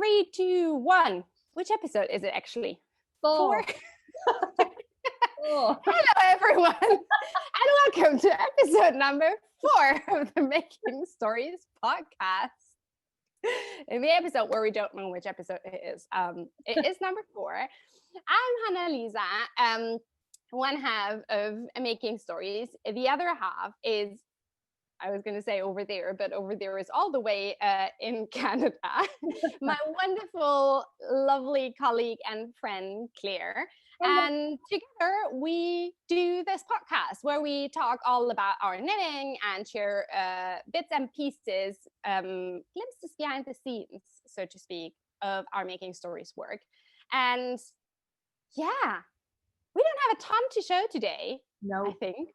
3, 2, 1. Which episode is it actually? 4. Oh. Hello, everyone, and welcome to episode number 4 of the Making Stories podcast. In the episode where we don't know which episode it is number 4. I'm Hannah-Lisa, one half of Making Stories. The other half is, I was going to say over there, but over there is all the way in Canada. My wonderful, lovely colleague and friend, Claire. And together we do this podcast where we talk all about our knitting and share bits and pieces, glimpses behind the scenes, so to speak, of our Making Stories work. And yeah, we don't have a ton to show today, I think.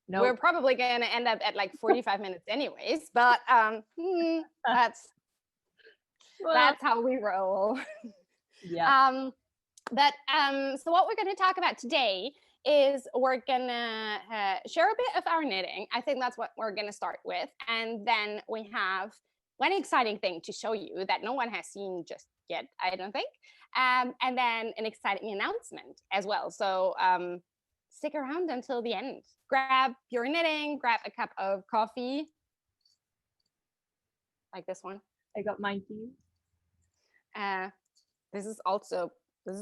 No, We're probably going to end up at like 45 minutes anyways, but that's how we roll. Yeah. So what we're going to talk about today is we're going to share a bit of our knitting. I think that's what we're going to start with. And then we have one exciting thing to show you that no one has seen just yet, I don't think. And then an exciting announcement as well. So stick around until the end. Grab your knitting, grab a cup of coffee. Like this one. I got mine for you. This is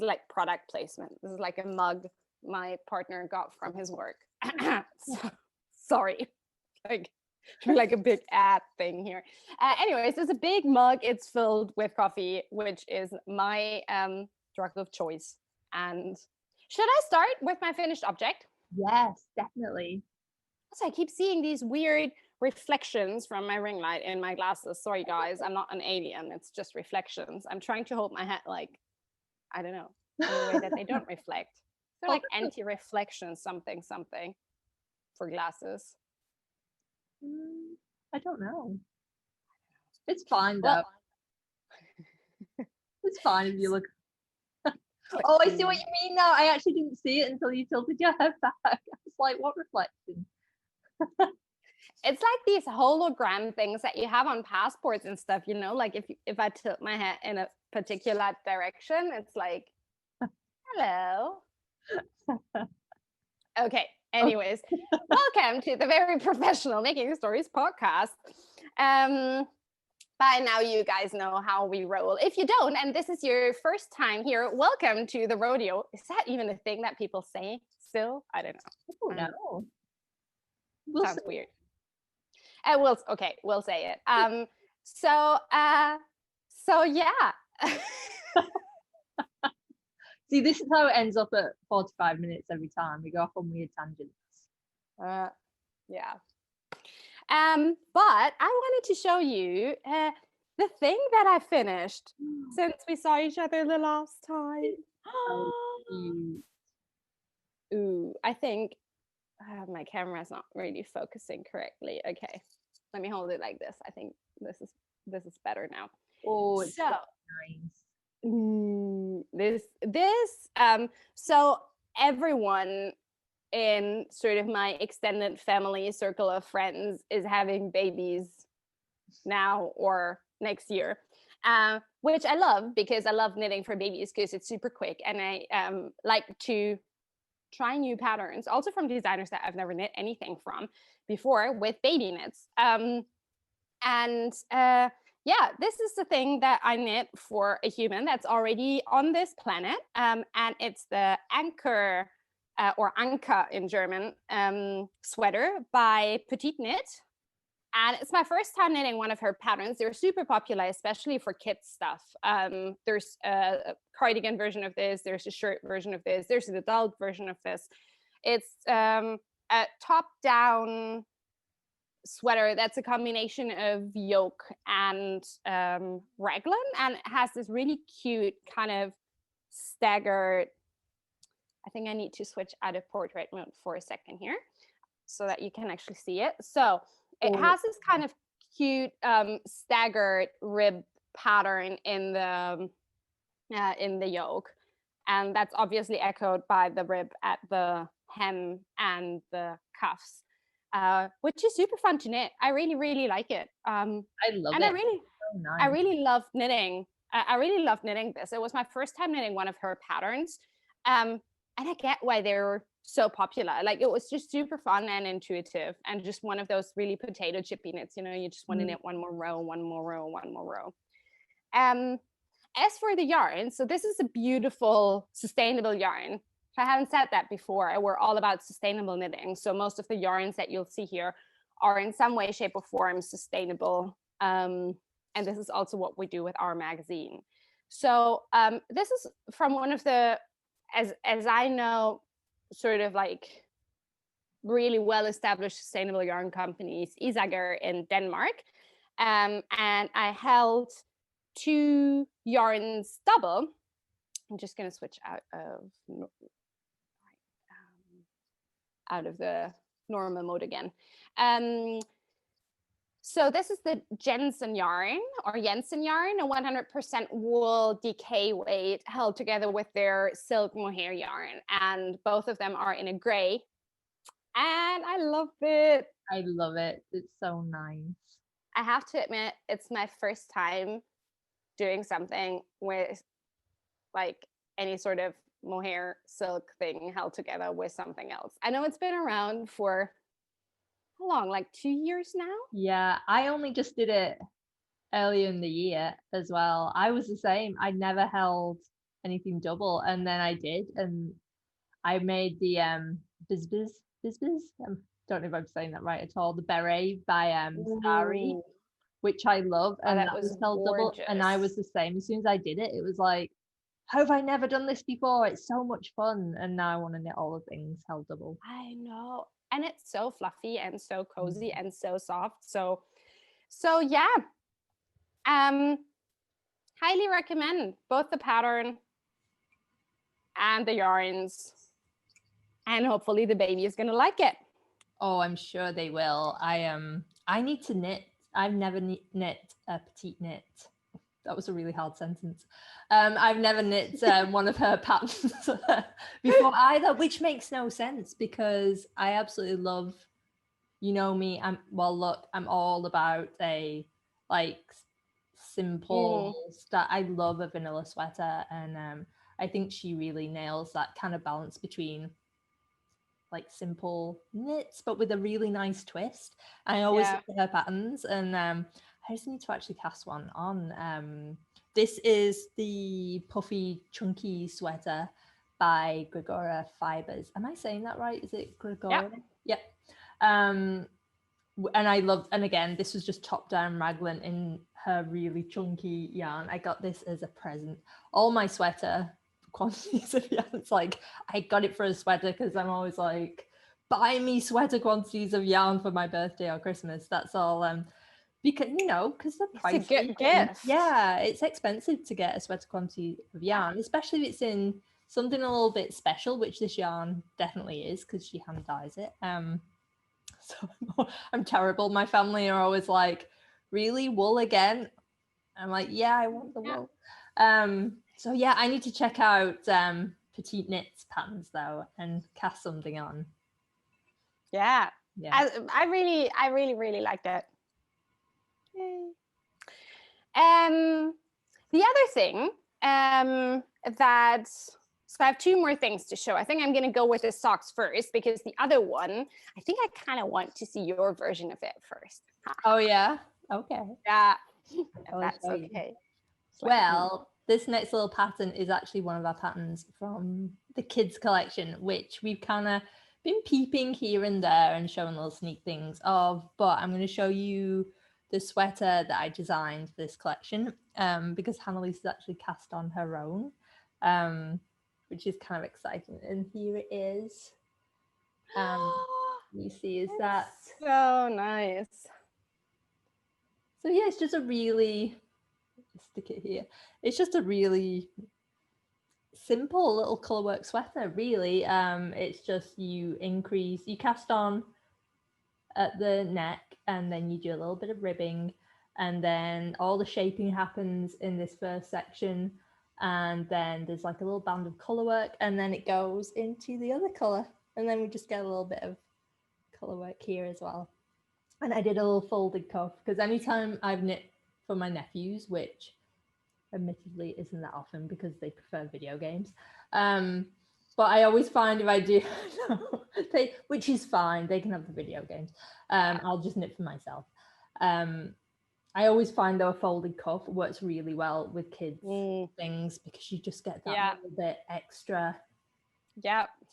like product placement. This is like a mug my partner got from his work. So, sorry. Like a big ad thing here. Anyways, there's a big mug. It's filled with coffee, which is my drug of choice. And should I start with my finished object? Yes, definitely. So I keep seeing these weird reflections from my ring light in my glasses. Sorry, guys, I'm not an alien. It's just reflections. I'm trying to hold my head like, I don't know, in a way that they don't reflect. They're like anti-reflection something for glasses. I don't know. It's fine, though. It's fine if you look. Oh, I see what you mean now. I actually didn't see it until you tilted your head back. I was like, what reflection? It's like these hologram things that you have on passports and stuff, you know, like if I tilt my head in a particular direction, it's like, hello. Okay, anyways, welcome to the very professional Making Stories podcast. By now you guys know how we roll. If you don't, and this is your first time here, welcome to the rodeo. Is that even a thing that people say still? I don't know. Oh, no. Sounds weird. We'll say it. So yeah. See, this is how it ends up at 45 minutes every time. We go off on weird tangents. Yeah. But I wanted to show you the thing that I finished since we saw each other the last time. Ooh, I think my camera's not really focusing correctly. Okay, let me hold it like this. I think this is better now. Oh, it's so nice. So everyone in sort of my extended family circle of friends is having babies now or next year, which I love because I love knitting for babies because it's super quick, and I like to try new patterns, also from designers that I've never knit anything from before with baby knits. Yeah, this is the thing that I knit for a human that's already on this planet, and it's the Anker or Anka in German sweater by Petite Knit. And it's my first time knitting one of her patterns. They're super popular, especially for kids stuff. There's a cardigan version of this. There's a shirt version of this. There's an adult version of this. It's a top-down sweater that's a combination of yoke and raglan, and it has this really cute kind of staggered. I think I need to switch out of portrait mode for a second here so that you can actually see it. So it has this kind of cute staggered rib pattern in the yoke, and that's obviously echoed by the rib at the hem and the cuffs, which is super fun to knit. I really like it. I love it. I really love knitting I really loved knitting this. It was my first time knitting one of her patterns. And I get why they're so popular. Like, it was just super fun and intuitive, and just one of those really potato chippy knits, you just want to knit one more row, one more row, one more row. As for the yarn, so this is a beautiful sustainable yarn. If I haven't said that before, we're all about sustainable knitting. So most of the yarns that you'll see here are in some way, shape, or form sustainable. And this is also what we do with our magazine. So this is from one of the, as I know, sort of like really well-established sustainable yarn companies, Isager in Denmark. And I held 2 yarns double. I'm just going to switch out of the normal mode again. So this is the Jensen yarn, or Jensen yarn, a 100% wool DK weight held together with their silk mohair yarn. And both of them are in a gray. And I love it. I love it. It's so nice. I have to admit, it's my first time doing something with like any sort of mohair silk thing held together with something else. I know it's been around for how long, like 2 years now? Yeah, I only just did it earlier in the year as well. I was the same. I never held anything double, and then I did, and I made the bizbiz. Don't know if I'm saying that right at all. The beret by Starry, which I love, and that was held double. And I was the same. As soon as I did it, it was like, how have I never done this before? It's so much fun, and now I want to knit all the things held double. I know, and it's so fluffy and so cozy and so soft. So yeah, highly recommend both the pattern and the yarns, and hopefully the baby is gonna like it. Oh, I'm sure they will. I need to knit. I've never knit a petite knit. That was a really hard sentence. I've never knit one of her patterns before either, which makes no sense because I absolutely love, me. I'm all about a like simple stuff. I love a vanilla sweater, and I think she really nails that kind of balance between like simple knits but with a really nice twist. I always look at her patterns, and I just need to actually cast one on. This is the Puffy Chunky Sweater by Gregora Fibers. Am I saying that right? Is it Gregora? Yep. And I love, and again, this was just top down raglan in her really chunky yarn. I got this as a present. All my sweater quantities of yarn, it's like I got it for a sweater because I'm always like, buy me sweater quantities of yarn for my birthday or Christmas. That's all. Because because the price, it's a good gift. Yeah, it's expensive to get a sweater quantity of yarn, especially if it's in something a little bit special, which this yarn definitely is because she hand dyes it. So I'm terrible. My family are always like, really, wool again? I'm like, yeah, I want the wool. So yeah, I need to check out Petite Knits patterns though and cast something on. Yeah. I really liked it. Yay. The other thing that, so I have 2 more things to show. I think I'm going to go with the socks first because the other one, I think I kind of want to see your version of it first. Oh yeah? Okay. Yeah, that's okay. Well, this next little pattern is actually one of our patterns from the kids collection, which we've kind of been peeping here and there and showing little sneak things of, but I'm going to show you the sweater that I designed for this collection because Hannah-Lise has actually cast on her own, which is kind of exciting. And here it is. You see, is that so nice? So yeah, it's just a really, stick it here. It's just a really simple little colorwork sweater, really. It's just you cast on at the neck, and then you do a little bit of ribbing, and then all the shaping happens in this first section, and then there's like a little band of colorwork, and then it goes into the other color, and then we just get a little bit of colorwork here as well. And I did a little folded cuff because anytime I've knit for my nephews, which admittedly isn't that often because they prefer video games. But I always find if I do, which is fine, they can have the video games. I'll just knit for myself. I always find though a folded cuff works really well with kids things because you just get that little bit extra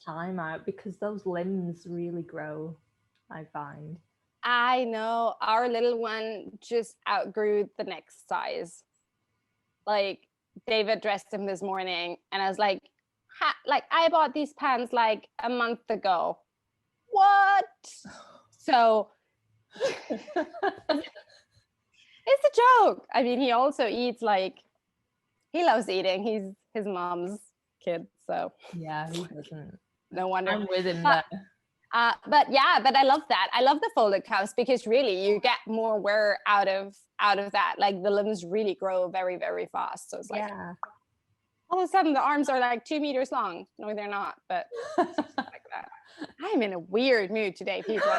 time out because those limbs really grow, I find. I know our little one just outgrew the next size. Like David dressed him this morning and I was like, I bought these pants like a month ago. What? So it's a joke. I mean, he also eats he loves eating. He's his mom's kid, so yeah, who doesn't? No wonder. I'm with him there. But I love that. I love the folded cuffs because really you get more wear out of that. Like the limbs really grow very, very fast. So it's like all of a sudden the arms are like 2 meters long. No, they're not, but like that. I'm in a weird mood today, people.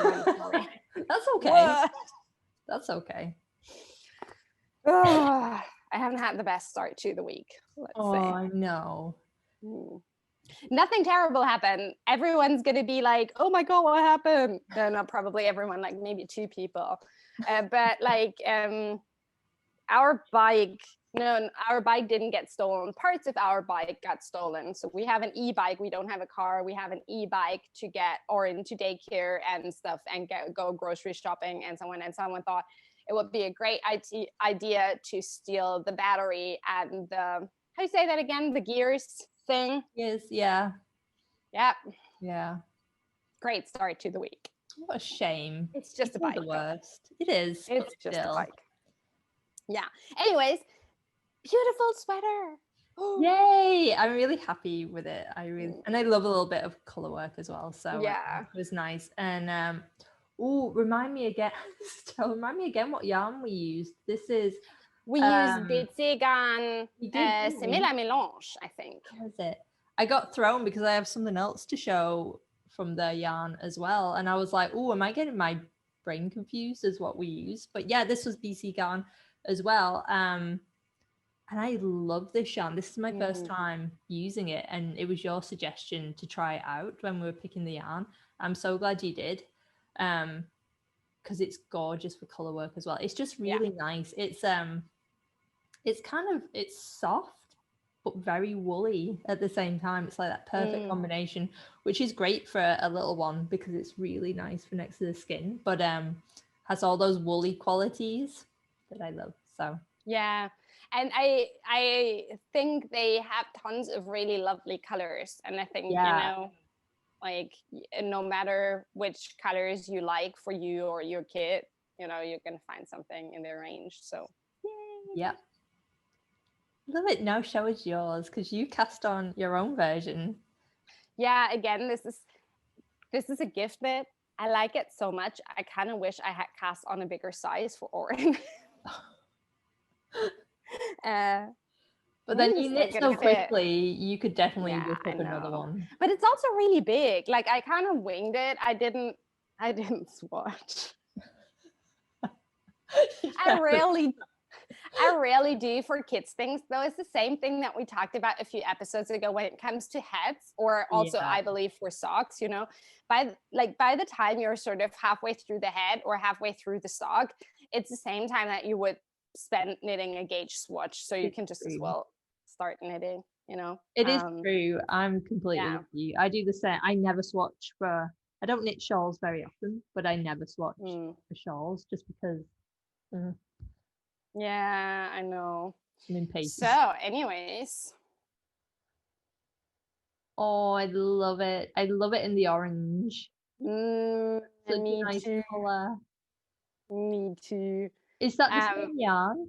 That's okay. What? That's okay. I haven't had the best start to the week. Let's say. I know. Nothing terrible happened. Everyone's gonna be like, "Oh my god, what happened?" No, not probably everyone. Like maybe 2 people. But our bike didn't get stolen. Parts of our bike got stolen. So we have an e-bike. We don't have a car. We have an e-bike to get or into daycare and stuff and go grocery shopping and so on. And someone thought it would be a great idea to steal the battery and the, how do you say that again? The gears thing? Yes, yeah. Yep. Yeah. Great start to the week. What a shame. It's just a bike. The worst. It is. It's just a bike. Yeah. Anyways, beautiful sweater. Yay! I'm really happy with it. And I love a little bit of color work as well. So it was nice. And remind me again what yarn we used. This is we used the Tsegan Semela Mélange, I think. What was it? I got thrown because I have something else to show from the yarn as well. And I was like, am I getting my brain confused as what we use? But yeah, this was BC yarn as well. And I love this yarn. This is my first time using it. And it was your suggestion to try it out when we were picking the yarn. I'm so glad you did. Because it's gorgeous for color work as well. It's just really nice. It's soft but very woolly at the same time. It's like that perfect combination, which is great for a little one because it's really nice for next to the skin, but has all those woolly qualities that I love. So yeah, and I think they have tons of really lovely colors, and I think like no matter which colors you like for you or your kid, you're gonna find something in their range. So yeah, love it. Now show us yours because you cast on your own version. Yeah, again, this is a gift knit. I like it so much. I kind of wish I had cast on a bigger size for Oren. But then you knit so quickly, you could definitely whip up another one. But it's also really big. Like I kind of winged it. I didn't swatch. I rarely do for kids things, though. It's the same thing that we talked about a few episodes ago when it comes to hats, or also I believe for socks. By the time you're sort of halfway through the head or halfway through the sock, it's the same time that you would spend knitting a gauge swatch, so you can just as well start knitting. It is true. I'm completely with you. I do the same. I never swatch I don't knit shawls very often, but I never swatch for shawls just because. Yeah, I know. I'm impatient. So, anyways. Oh, I love it. I love it in the orange. Such a nice color. Me too. Is that the same yarn?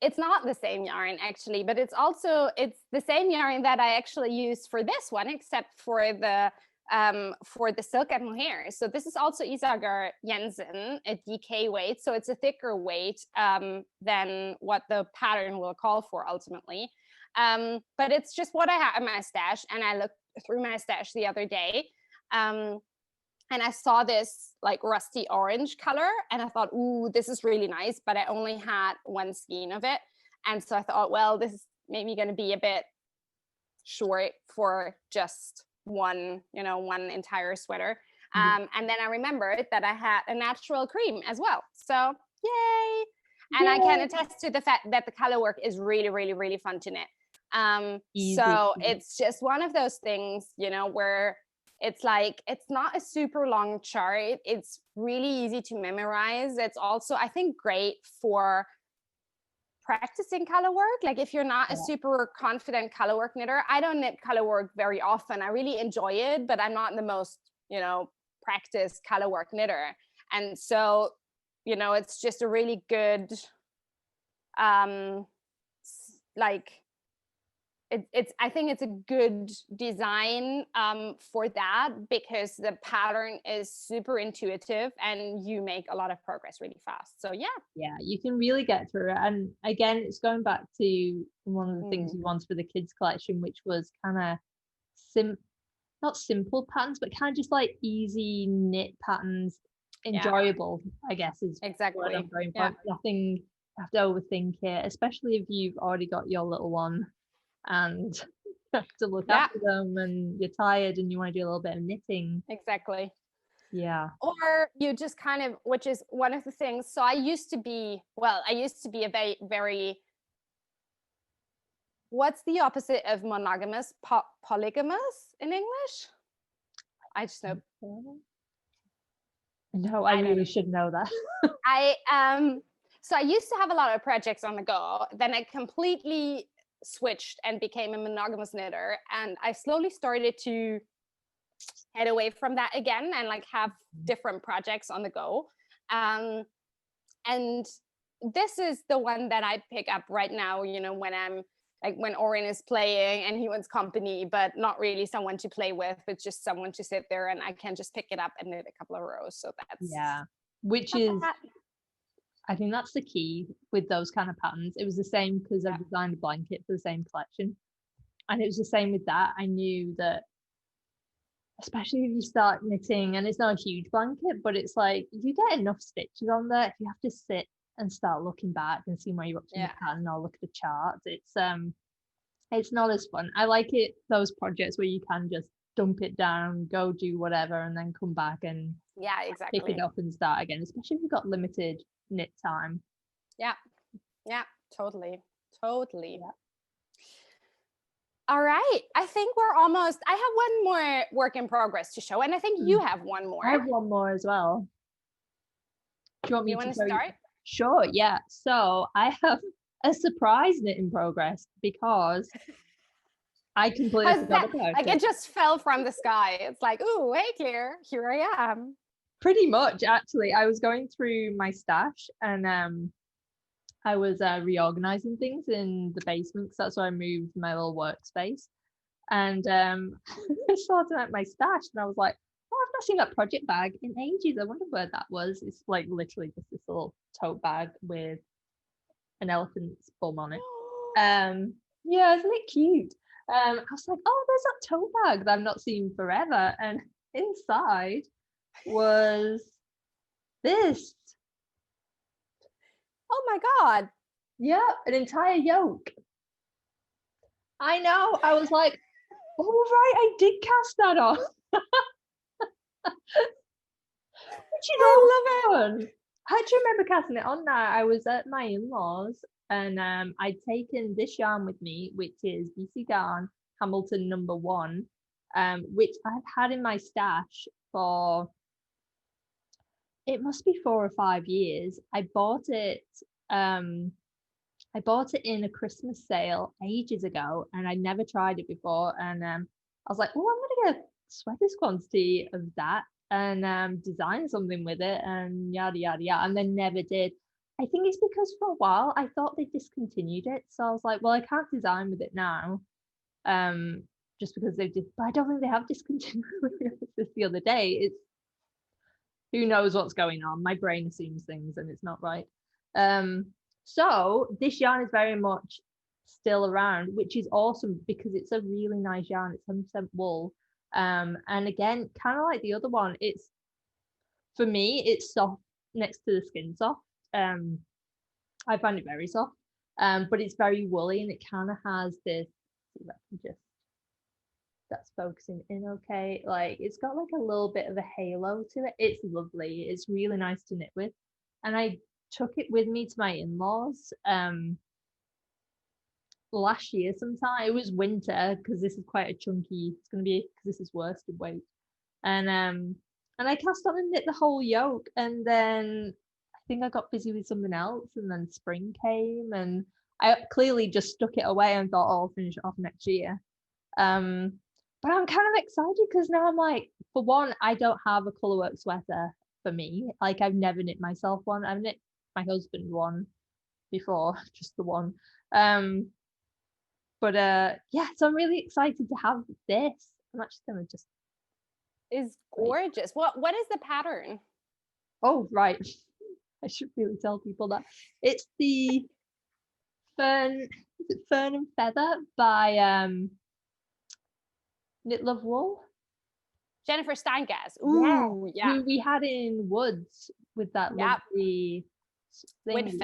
It's not the same yarn actually, but it's the same yarn that I actually used for this one, except for the silk and mohair. So this is also Isager Jensen, a DK weight. So it's a thicker weight than what the pattern will call for ultimately. But it's just what I have in my stash. And I looked through my stash the other day and I saw this like rusty orange color and I thought, ooh, this is really nice. But I only had one skein of it. And so I thought, well, this is maybe going to be a bit short for just one entire sweater. And then I remembered that I had a natural cream as well. So yay. And I can attest to the fact that the color work is really, really, really fun to knit. So it's just one of those things, where it's like, it's not a super long chart. It's really easy to memorize. It's also, I think, great for practicing color work. Like if you're not a super confident color work knitter, I don't knit color work very often. I really enjoy it, but I'm not the most, practiced color work knitter. And so, it's just a really good, I think it's a good design for that, because the pattern is super intuitive and you make a lot of progress really fast. So yeah, you can really get through it. And again, it's going back to one of the things we wanted for the kids collection, which was kind of not simple patterns, but kind of just like easy knit patterns, enjoyable, I guess is exactly what I'm going for. Nothing you have to overthink it, especially if you've already got your little one and have to look after them and you're tired and you want to do a little bit of knitting. Exactly. Yeah. Or you just kind of, which is one of the things. So I used to be a very, very, what's the opposite of monogamous? Polygamous in English? I just know. No, I really should know that. So I used to have a lot of projects on the go. Then I completely switched and became a monogamous knitter, and I slowly started to head away from that again and like have different projects on the go. And this is the one that I pick up right now, when I'm like, when Orin is playing and he wants company, but not really someone to play with, but just someone to sit there and I can just pick it up and knit a couple of rows. So that's which is I think that's the key with those kind of patterns. It was the same because I designed a blanket for the same collection, and it was the same with that. I knew that, especially if you start knitting, and it's not a huge blanket, but it's like you get enough stitches on there. If you have to sit and start looking back and see where you're up to in the pattern or look at the charts, it's not as fun. I like those projects where you can just dump it down, go do whatever, and then come back and exactly pick it up and start again, especially if you've got limited knit time. Totally All right, I think we're almost, I have one more work in progress to show, and I think you have one more. I have one more as well. Do you want me to start? Sure, yeah. So I have a surprise knit in progress because I completely forgot about it. It just fell from the sky. It's like, ooh, hey Claire, here I am. Pretty much, actually. I was going through my stash and I was reorganizing things in the basement because that's where I moved my little workspace. And I sorted out my stash and I was like, oh, I've not seen that project bag in ages. I wonder where that was. It's like literally just this little tote bag with an elephant's bum on it. Yeah, isn't it cute? I was like, oh, there's that tote bag that I've not seen forever. And inside was this. Oh my God. Yeah, an entire yoke. I know. I was like, oh, right, I did cast that off. Which is I love fun. I do remember casting it on now. I was at my in-laws and I'd taken this yarn with me, which is BC Yarn Hamilton #1, which I've had in my stash for, it must be 4 or 5 years. I bought it in a Christmas sale ages ago and I never tried it before, and I was like, oh, I'm gonna get sweat this quantity of that and design something with it and yada yada yada, and then never did. I think it's because for a while I thought they discontinued it, so I was like, well, I can't design with it now, just because they've just, but I don't think they have discontinued this the other day. It's, who knows what's going on. My brain assumes things and it's not right. So this yarn is very much still around, which is awesome because it's a really nice yarn. It's 100% wool. And again, kind of like the other one, it's, for me, it's soft next to the skin soft. I find it very soft. but it's very woolly, and it kind of has this, see if I can just, that's focusing in okay, like it's got like a little bit of a halo to it. It's lovely, it's really nice to knit with. And I took it with me to my in-laws last year sometime. It was winter, because this is quite a chunky, it's going to be, because this is worsted weight. And I cast on and knit the whole yoke, and then I think I got busy with something else, and then spring came, and I clearly just stuck it away and thought, oh, I'll finish it off next year. But I'm kind of excited, because now I'm like, for one, I don't have a colourwork sweater for me. Like, I've never knit myself one. I've knit my husband one before, just the one. But yeah, so I'm really excited to have this. I'm actually gonna just, Is gorgeous. What is the pattern? oh right, I should really tell people that it's the Fern, is it Fern and Feather by Knit Love Wool. Jennifer Steingas. Ooh, yeah. Who we had in Woods with that lovely thing,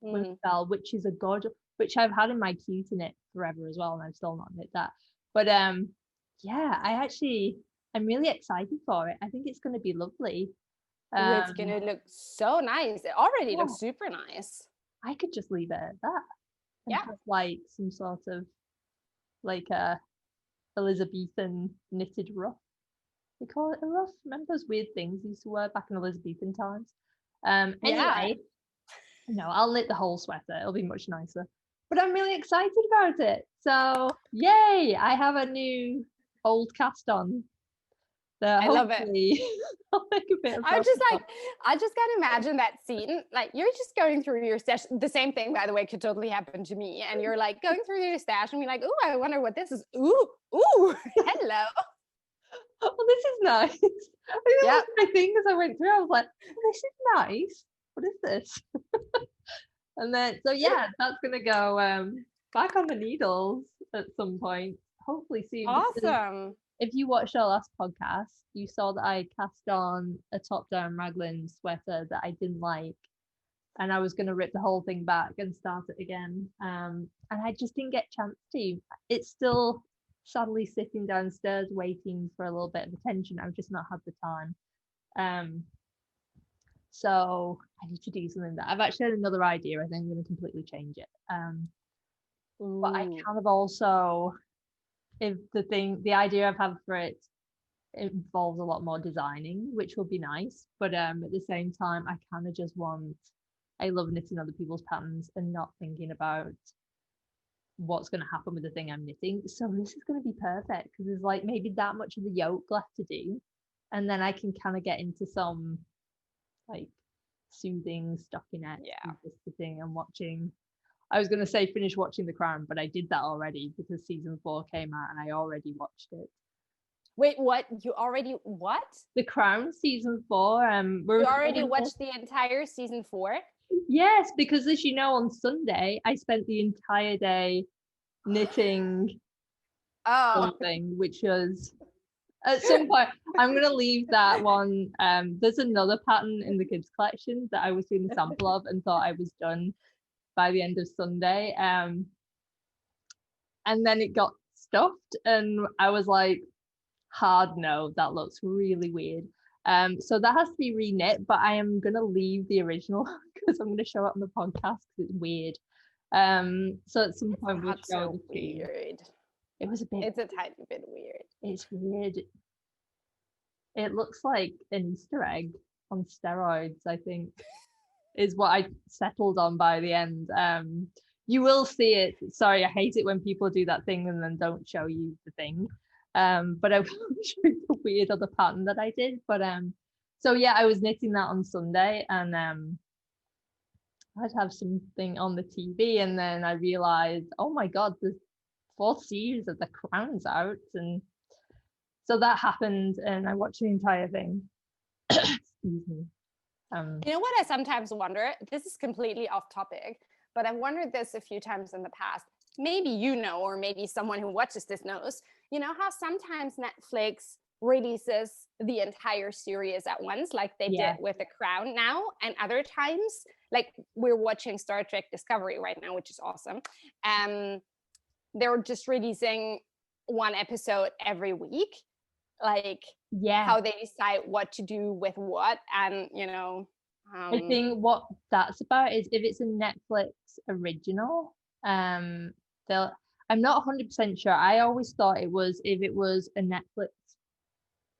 Windfell, which is a gorgeous, which I've had in my queue to knit forever as well, and I've still not knit that. But yeah, I'm really excited for it. I think it's going to be lovely. It's going to look so nice. It already looks super nice. I could just leave it at that. Yeah. Have like some sort of like a Elizabethan knitted ruff. We call it a ruff. Remember those weird things we used to wear back in Elizabethan times? Anyway, no, I'll knit the whole sweater. It'll be much nicer. But I'm really excited about it. So yay! I have a new old cast on. I love it. I'll make a bit of I just can't imagine that scene. Like, you're just going through your stash. The same thing, by the way, could totally happen to me. And you're like going through your stash and be like, "Ooh, I wonder what this is. Ooh, hello." Oh, this is nice. I my thing as I went through. I was like, oh, "This is nice. What is this?" And then, so yeah, that's gonna go back on the needles at some point. Hopefully soon. Awesome. If you watched our last podcast, you saw that I cast on a top-down raglan sweater that I didn't like, and I was going to rip the whole thing back and start it again. And I just didn't get a chance to. It's still sadly sitting downstairs waiting for a little bit of attention. I've just not had the time. So I need to do something that I've actually had another idea. I think I'm going to completely change it. But I kind of also, if the idea I've had for it involves a lot more designing, which will be nice, but at the same time I kind of just I love knitting other people's patterns and not thinking about what's going to happen with the thing I'm knitting. So this is going to be perfect, because there's like maybe that much of the yoke left to do, and then I can kind of get into some like soothing stockinette thing and watching. I was going to say finish watching The Crown, but I did that already because season 4 came out and I already watched it. Wait, what? You already what? The Crown season 4. You already watched the entire season 4? Yes, because as you know, on Sunday I spent the entire day knitting something, which was at some point. I'm gonna leave that one. There's another pattern in the kids collection that I was doing a sample of and thought I was done by the end of Sunday, and then it got stuffed and I was like, hard no, that looks really weird. So that has to be reknit, but I am gonna leave the original because I'm gonna show it on the podcast because it's weird. So at some point we'll show the weird. It was it's a tiny bit weird. It's weird. It looks like an Easter egg on steroids, I think, is what I settled on by the end. You will see it. Sorry, I hate it when people do that thing and then don't show you the thing. But I will show you the weird other pattern that I did. But so yeah, I was knitting that on Sunday, and I'd have something on the TV, and then I realized, oh my god, the 4th series of The Crown's out, and so that happened, and I watched the entire thing. Excuse me. You know what I sometimes wonder? This is completely off topic, but I've wondered this a few times in the past. Maybe you know, or maybe someone who watches this knows. You know how sometimes Netflix releases the entire series at once, like they did with The Crown now, and other times like we're watching Star Trek Discovery right now, which is awesome. They're just releasing one episode every week, like how they decide what to do with what. And I think what that's about is if it's a Netflix original, they'll I'm not 100% sure. I always thought it was if it was a Netflix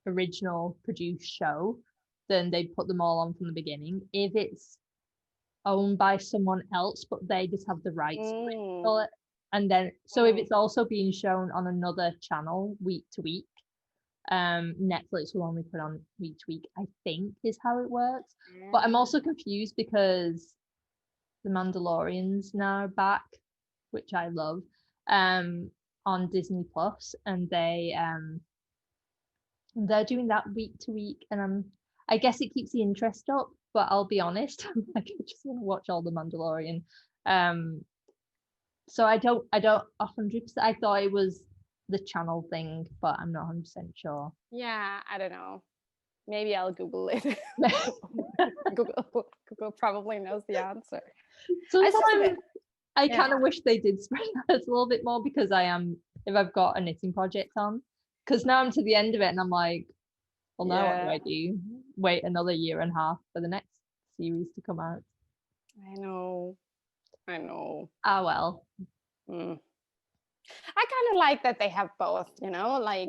original produced show, then they'd put them all on from the beginning. If it's owned by someone else, but they just have the rights to it. And then, so if it's also being shown on another channel week to week, Netflix will only put on week to week, I think is how it works. But I'm also confused because The Mandalorian's now back, which I love, on Disney Plus, and they're doing that week to week, and I guess it keeps the interest up, but I'll be honest, like I just want to watch all The Mandalorian. So I don't 100%. I thought it was the channel thing, but I'm not 100% sure. Yeah, I don't know. Maybe I'll Google it. Google probably knows the answer. Sometimes I kind of wish they did spread that a little bit more, because if I've got a knitting project on, because now I'm to the end of it and I'm like, well, now what do I do? Wait another year and a half for the next series to come out. I know. Ah, well. I kind of like that they have both, like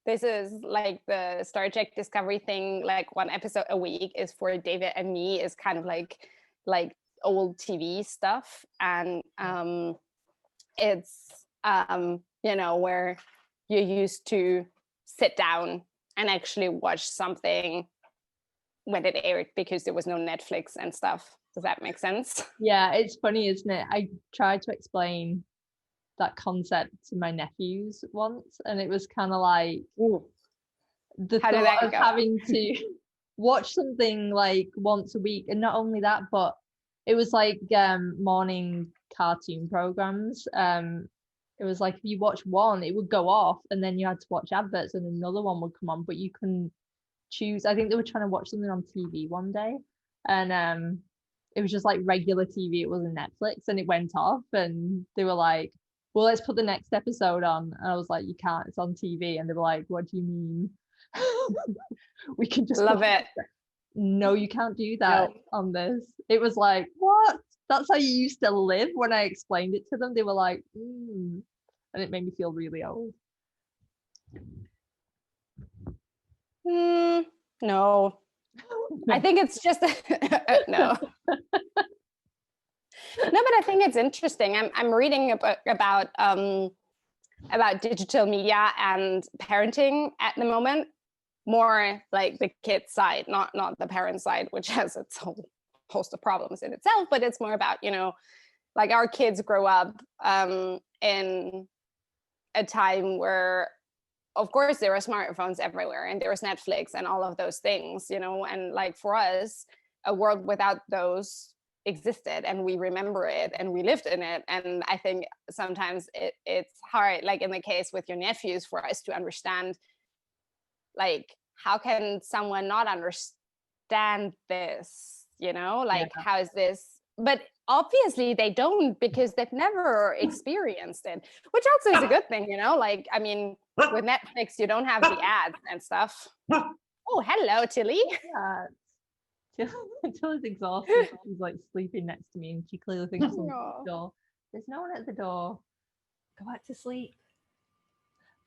this is like the Star Trek Discovery thing, like one episode a week is for David and me, is kind of like old TV stuff, and it's where you used to sit down and actually watch something when it aired, because there was no Netflix and stuff. Does that make sense? Yeah, it's funny, isn't it? I tried to explain that concept to my nephews once, and it was kind of like the thought of having to watch something like once a week, and not only that, but it was like morning cartoon programs. It was like if you watch one, it would go off, and then you had to watch adverts, and another one would come on, but you couldn't choose. I think they were trying to watch something on TV one day, and it was just like regular TV. It wasn't Netflix, and it went off, and they were like, well, let's put the next episode on. And I was like, you can't, it's on TV. And they were like, what do you mean? We can just love it. No, you can't do that on this. It was like, what? That's how you used to live. When I explained it to them, they were like, and it made me feel really old. No. I think it's just no. No, but I think it's interesting. I'm reading about digital media and parenting at the moment, more like the kid's side, not the parent side, which has its whole host of problems in itself. But it's more about, like our kids grow up in a time where, of course, there are smartphones everywhere, and there was Netflix and all of those things, and like for us, a world without those existed, and we remember it and we lived in it. And I think sometimes it's hard, like in the case with your nephews, for us to understand, like, how can someone not understand this, how is this? But obviously they don't, because they've never experienced it, which also is a good thing, like, I mean, with Netflix, you don't have the ads and stuff. Oh, hello, Tilly. Yeah. Tilly's exhausted. She's like sleeping next to me, and she clearly thinks someone's at the door. There's no one at the door. Go back to sleep.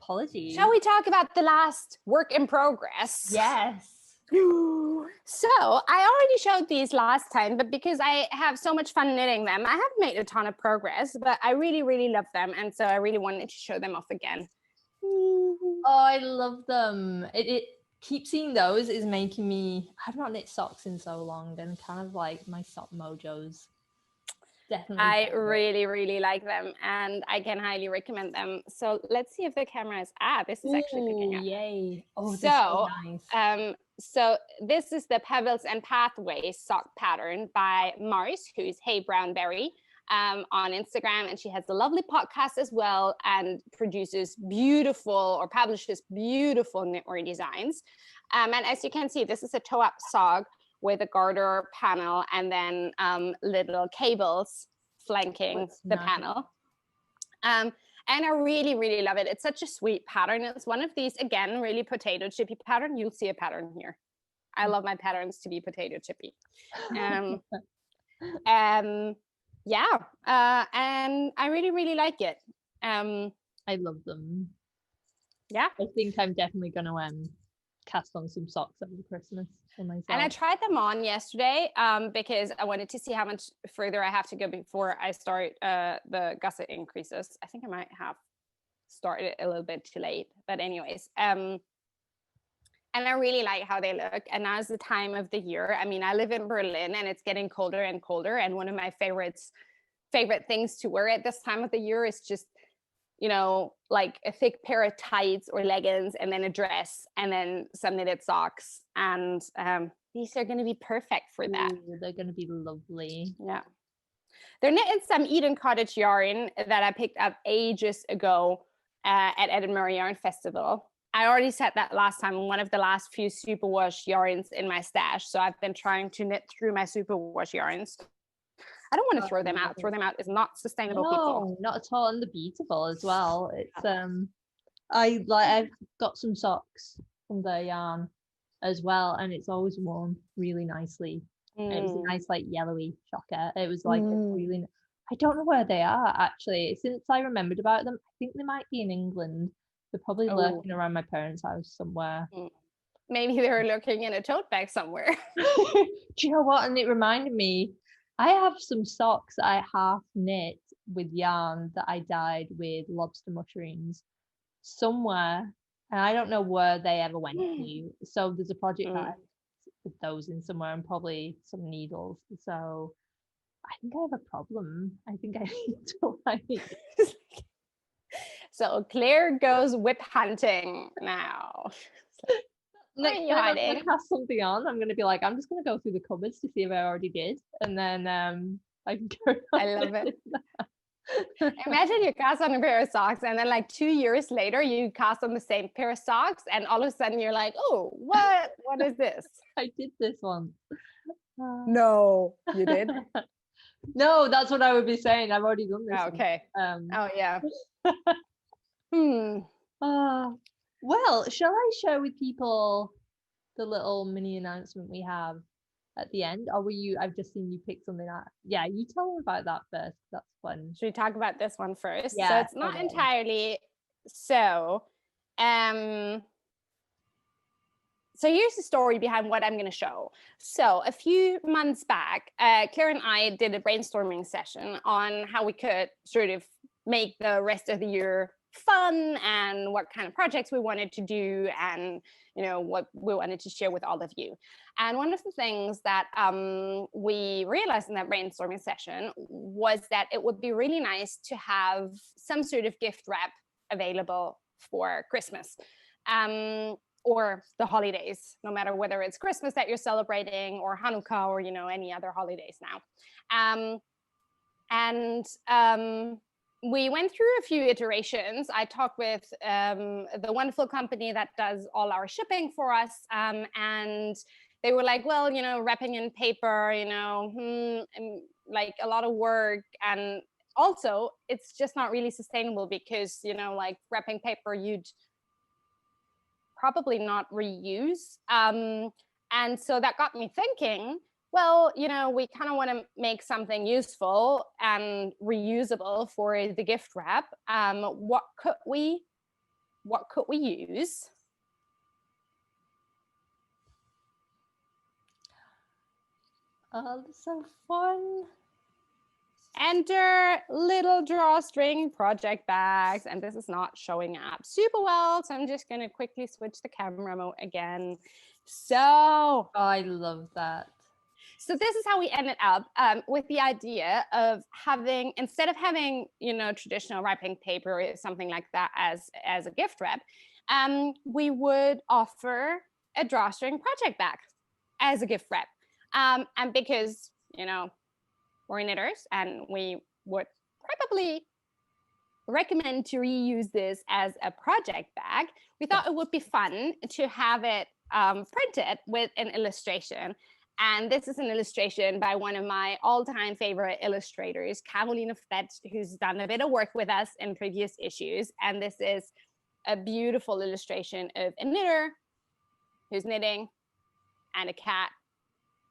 Apologies. Shall we talk about the last work in progress? Yes. So I already showed these last time, but because I have so much fun knitting them, I haven't made a ton of progress, but I really, really love them. And so I really wanted to show them off again. Oh, I love them. It keep seeing those is making me, I've not knit socks in so long, and kind of like my sock mojo's definitely. I really, really like them, and I can highly recommend them. So let's see if the camera is, this is actually picking up. Yay. Oh, so nice. So this is the Pebbles and Pathways sock pattern by Mars, who's Hey Brownberry on Instagram, and she has a lovely podcast as well, and produces beautiful, or publishes beautiful knitwear designs. And as you can see, this is a toe-up sock with a garter panel and then little cables flanking the panel. And I really, really love it. It's such a sweet pattern. It's one of these, again, really potato chippy pattern. You'll see a pattern here. I love my patterns to be potato chippy. Yeah, and I really, really like it. I love them. Yeah, I think I'm definitely gonna cast on some socks over Christmas for myself. And I tried them on yesterday because I wanted to see how much further I have to go before I start the gusset increases. I think I might have started a little bit too late, but anyways. And I really like how they look. And now's the time of the year. I mean, I live in Berlin and it's getting colder and colder. And one of my favorite things to wear at this time of the year is just, you know, like a thick pair of tights or leggings and then a dress and then some knitted socks. And these are going to be perfect for that. Ooh, they're going to be lovely. Yeah. They're knitted some Eden Cottage yarn that I picked up ages ago at Edinburgh Yarn Festival. I already said that last time, one of the last few superwash yarns in my stash. So I've been trying to knit through my superwash yarns. I don't want to throw them out. Throw them out is not sustainable, people. No, not at all. And they're beautiful as well. It's I've got some socks from their yarn as well, and it's always worn really nicely. And it was a nice like yellowy chocker. It was like a really. I don't know where they are actually. Since I remembered about them, I think they might be in England. They're probably lurking around my parents' house somewhere. Maybe they're lurking in a tote bag somewhere. Do you know what? And it reminded me, I have some socks that I half knit with yarn that I dyed with lobster mushrooms somewhere. And I don't know where they ever went to. So there's a project that I put those in somewhere and probably some needles. So I think I have a problem. I think I need to like... So Claire goes whip hunting now. Next time I'm going to have something on, I'm going to be like, I'm just going to go through the cupboards to see if I already did. And then I can go. I love it. Imagine you cast on a pair of socks and then like 2 years later, you cast on the same pair of socks and all of a sudden you're like, oh, what is this? I did this one. No, you did? No, that's what I would be saying. I've already done this. Oh, okay. Oh, yeah. Well, shall I share with people the little mini announcement we have at the end? Or were you, I've just seen you pick something out. Yeah, you tell them about that first. That's fun. Should we talk about this one first? Yeah, so it's not entirely so. So here's the story behind what I'm going to show. So a few months back, Claire and I did a brainstorming session on how we could sort of make the rest of the year fun and what kind of projects we wanted to do and, you know, what we wanted to share with all of you. And one of the things that we realized in that brainstorming session was that it would be really nice to have some sort of gift wrap available for Christmas. Or the holidays, no matter whether it's Christmas that you're celebrating or Hanukkah or, you know, any other holidays now. We went through a few iterations. I talked with the wonderful company that does all our shipping for us. And they were like, well, you know, wrapping in paper, you know, like a lot of work. And also, it's just not really sustainable because, you know, like wrapping paper, you'd probably not reuse. And so that got me thinking, well, you know, we kind of want to make something useful and reusable for the gift wrap. What could we use? Oh, that's so fun. Enter little drawstring project bags, and this is not showing up super well, so I'm just going to quickly switch the camera mode again. So I love that. So this is how we ended up with the idea of having, instead of having, you know, traditional wrapping paper or something like that as a gift wrap, we would offer a drawstring project bag as a gift wrap. And because, you know, we're knitters and we would probably recommend to reuse this as a project bag, we thought it would be fun to have it printed with an illustration. And this is an illustration by one of my all-time favorite illustrators, Caroline Fett, who's done a bit of work with us in previous issues. And this is a beautiful illustration of a knitter who's knitting, and a cat,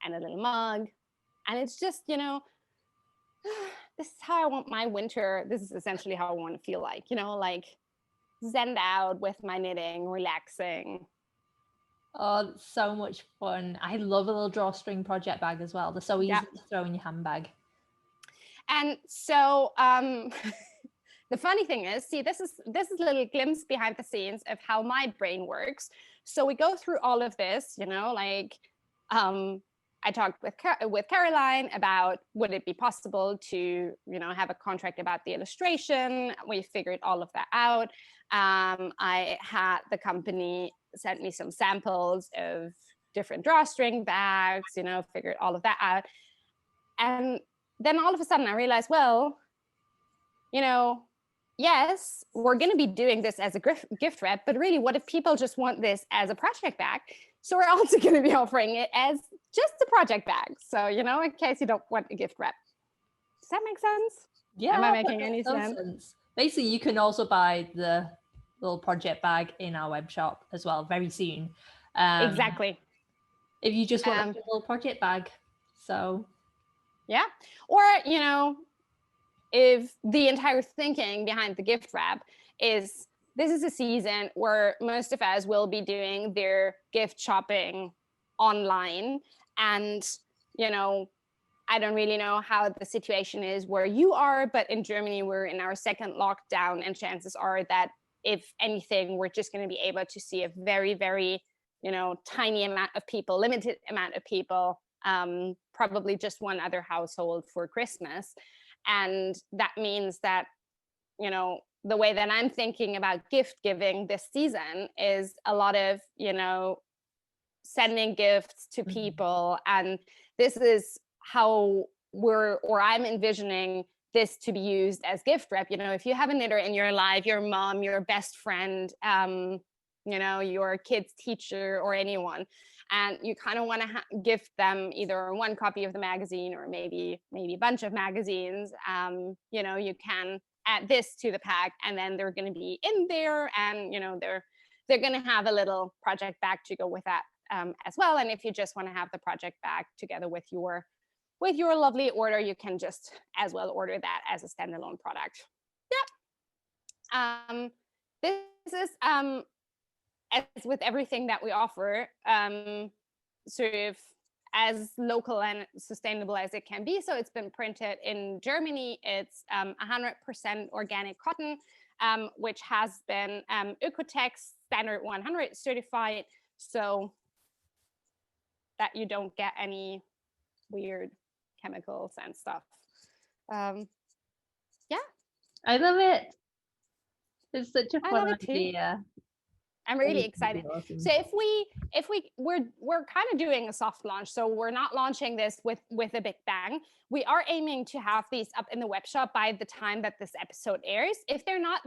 and a little mug. And it's just, you know, this is how I want my winter. This is essentially how I want to feel like, you know, like zen out with my knitting, relaxing. Oh, it's so much fun. I love a little drawstring project bag as well. They're so easy to throw in your handbag. And so the funny thing is, see, this is a little glimpse behind the scenes of how my brain works. So we go through all of this, you know, like I talked with Caroline about would it be possible to, you know, have a contract about the illustration. We figured all of that out. I had the company sent me some samples of different drawstring bags, you know, figured all of that out. And then all of a sudden I realized, well, you know, yes, we're going to be doing this as a gift wrap, but really, what if people just want this as a project bag? So we're also going to be offering it as just a project bag. So, you know, in case you don't want a gift wrap. Does that make sense? Yeah. Am I making any sense? Basically, you can also buy the little project bag in our web shop as well very soon. Exactly. If you just want a little project bag. So, yeah. Or, you know, if the entire thinking behind the gift wrap is this is a season where most of us will be doing their gift shopping online. And, you know, I don't really know how the situation is where you are, but in Germany, we're in our second lockdown, and chances are that if anything, we're just going to be able to see a very, very, you know, tiny amount of people, limited amount of people, probably just one other household for Christmas. And that means that, you know, the way that I'm thinking about gift giving this season is a lot of, you know, sending gifts to people. And this is how I'm envisioning this to be used as gift wrap. You know, if you have a knitter in your life, your mom, your best friend, you know, your kid's teacher or anyone, and you kind of want to gift them either one copy of the magazine or maybe a bunch of magazines, you know, you can add this to the pack, and then they're going to be in there, and, you know, they're going to have a little project bag to go with that as well. And if you just want to have the project bag together with your lovely order, you can just as well order that as a standalone product. Yeah. This is as with everything that we offer, sort of as local and sustainable as it can be. So it's been printed in Germany. It's 100% organic cotton, which has been Oeko-Tex Standard 100 certified, so that you don't get any weird chemicals and stuff. Yeah, I love it. It's such a fun idea. I'm really excited. Awesome. So we're kind of doing a soft launch, so we're not launching this with a big bang. We are aiming to have these up in the web shop by the time that this episode airs. If they're not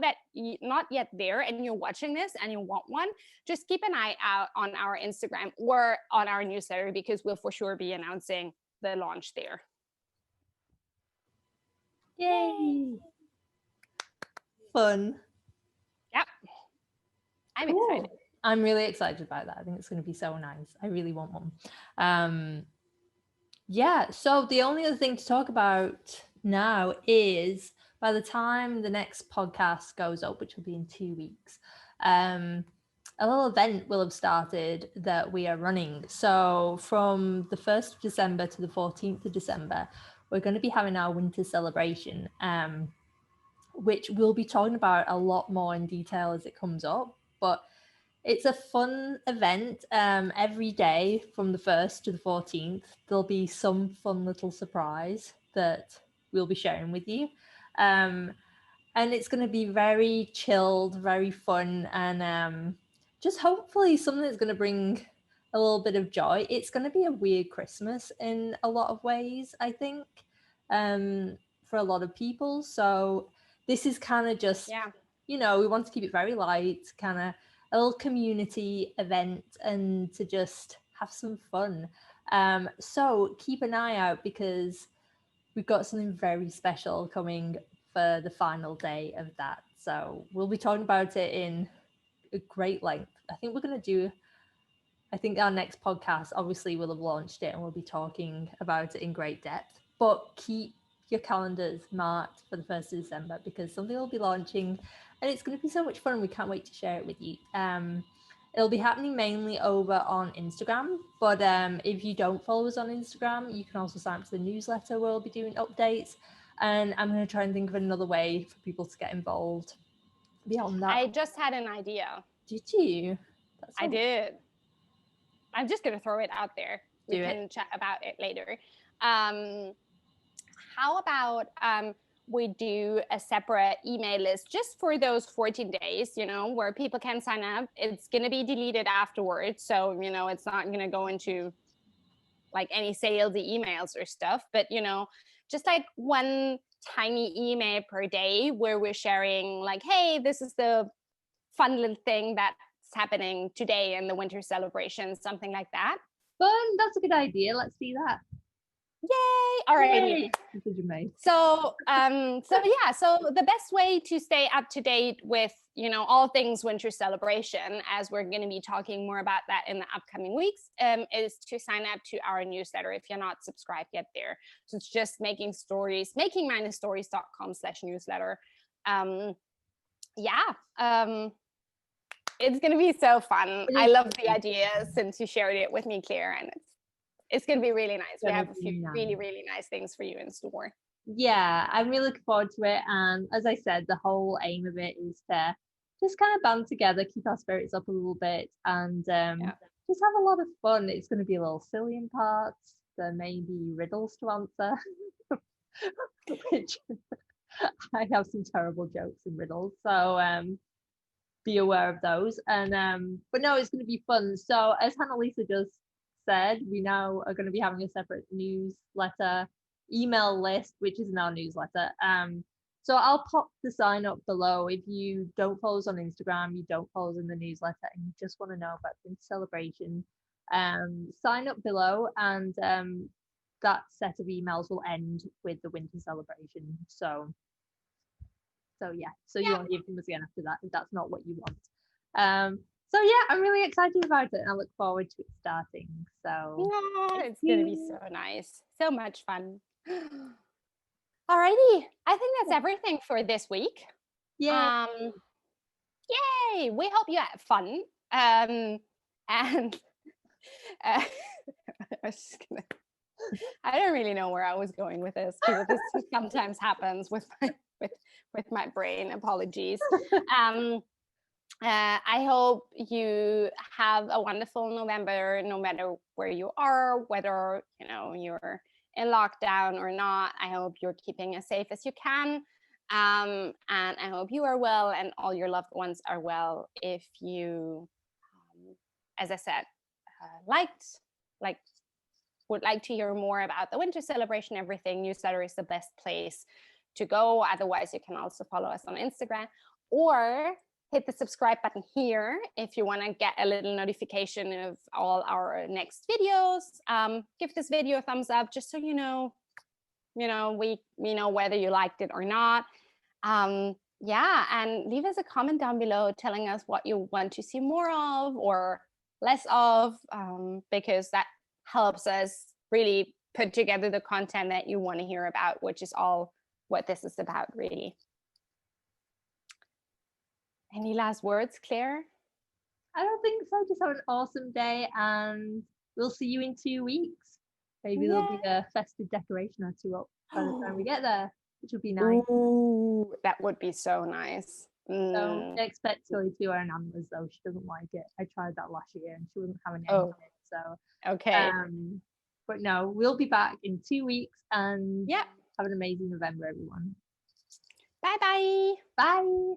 yet there and you're watching this and you want one, just keep an eye out on our Instagram or on our newsletter, because we'll for sure be announcing the launch there. Yay! Fun. Yep. I'm excited. I'm really excited about that. I think it's going to be so nice. I really want one. Yeah, so the only other thing to talk about now is by the time the next podcast goes up, which will be in 2 weeks, a little event will have started that we are running. So from the 1st of December to the 14th of December, we're going to be having our winter celebration, which we'll be talking about a lot more in detail as it comes up. But it's a fun event. Every day from the 1st to the 14th, there'll be some fun little surprise that we'll be sharing with you. And it's going to be very chilled, very fun, and just hopefully something that's going to bring a little bit of joy. It's going to be a weird Christmas in a lot of ways, I think, for a lot of people. So this is kind of just, you know, we want to keep it very light, kind of a little community event, and to just have some fun. So keep an eye out, because we've got something very special coming for the final day of that. So we'll be talking about it in a great length. I think our next podcast obviously will have launched it and we'll be talking about it in great depth. But keep your calendars marked for the 1st of December, because something will be launching and it's going to be so much fun. We can't wait to share it with you. It'll be happening mainly over on Instagram, but if you don't follow us on Instagram, you can also sign up to the newsletter where we'll be doing updates. And I'm going to try and think of another way for people to get involved beyond that. I just had an idea. Did you? I did. I'm just going to throw it out there. We can chat about it later. How about we do a separate email list just for those 14 days, where people can sign up. It's going to be deleted afterwards. So, it's not going to go into like any salesy emails or stuff, but, just like one tiny email per day where we're sharing like, hey, this is the fun little thing that's happening today in the winter celebration, something like that. Fun. That's a good idea. Let's do that. Yay! All right. So the best way to stay up to date with, all things winter celebration, as we're going to be talking more about that in the upcoming weeks, is to sign up to our newsletter if you're not subscribed yet there. So it's just makingstories.com/newsletter. It's going to be so fun. I love the idea since you shared it with me, Claire, and it's going to be really nice. We have a few really, really nice things for you in store. Yeah, I'm really looking forward to it. And as I said, the whole aim of it is to just kind of band together, keep our spirits up a little bit, and just have a lot of fun. It's going to be a little silly in parts. There may be riddles to answer, which I have some terrible jokes and riddles. So be aware of those. And but no, it's going to be fun. So as Hannah-Lisa just said, we now are going to be having a separate newsletter email list, which is in our newsletter. So I'll pop the sign up below. If you don't follow us on Instagram, you don't follow us in the newsletter, and you just want to know about the celebration, sign up below, and that set of emails will end with the winter celebration. So you won't hear from us again after that if that's not what you want. So yeah, I'm really excited about it and I look forward to it starting. So it's gonna be so nice, so much fun. Alrighty, I think that's everything for this week. Yeah. Yay! We hope you had fun. And I don't really know where I was going with this, because this sometimes happens with my brain. Apologies. I hope you have a wonderful November, no matter where you are, whether you're in lockdown or not. I hope you're keeping as safe as you can, and I hope you are well and all your loved ones are well. If you, as I said, would like to hear more about the winter celebration, everything, newsletter is the best place to go. Otherwise, you can also follow us on Instagram or hit the subscribe button here if you want to get a little notification of all our next videos. Give this video a thumbs up just so we know whether you liked it or not. And leave us a comment down below telling us what you want to see more of or less of, because that helps us really put together the content that you want to hear about, which is all what this is about, really. Any last words, Claire? I don't think so. Just have an awesome day, and we'll see you in 2 weeks. Maybe there'll be a festive decoration or two up by the time we get there, which would be nice. Ooh, that would be so nice. Don't expect Tilly to wear an antlers though. She doesn't like it. I tried that last year and she wasn't having any of it. So okay. But no, we'll be back in 2 weeks, and have an amazing November, everyone. Bye-bye. Bye.